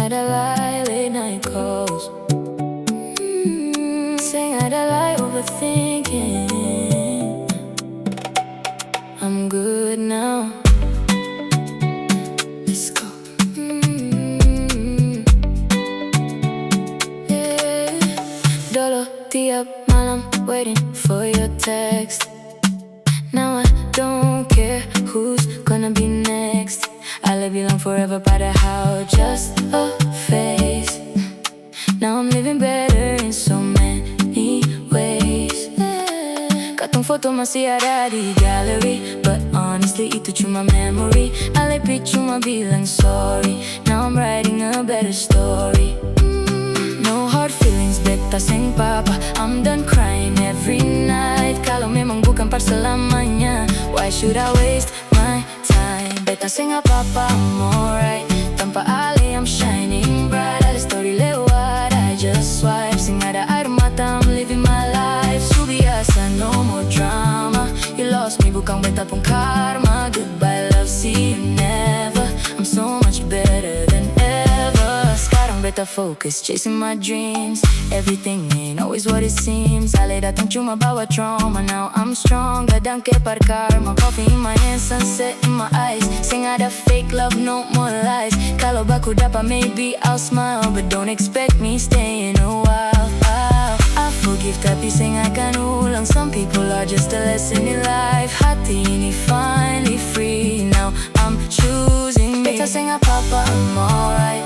ada lie, late night calls. Saying ada lie, overthinking. I'm good now. Let's go. Yeah. Dolo tiap malam, waiting for your text. Now I don't care who's gonna be next. I'll belong forever, padahal just a phase. Now I'm living better in so many ways. Katong foto masih ada di gallery, but honestly itu cuma memory. I cuma bilang sorry. Now I'm writing a better story. No hard feelings, beta sing papa. I'm done crying every night. Kalau memang bukan par selamanya, why should I waste my time? Beta sing apa-apa, I'm alright. Tanpa ali, I'm shining bright. Ada story lewat, I just swipe. Sing ada air mata, I'm living my life. Subiasa, no more drama. You lost me, bukan beta pun karma. Goodbye love, see you never. I'm so much better than ever. Sekarang beta focus, chasing my dreams. Everything ain't always what it seems. Ale datang cuma bawa trauma. Now I'm strong, gadang kepar karma. Coffee in my hands, sunset in my eyes. Sing ada fake love, no more lies. Kalau baku dapat, maybe I'll smile, but don't expect me staying a while. I forgive tapi sing akan ulang. Some people are just a lesson in life. Hati ini finally free. Now I'm choosing me. Beta sing apa-apa, I'm alright.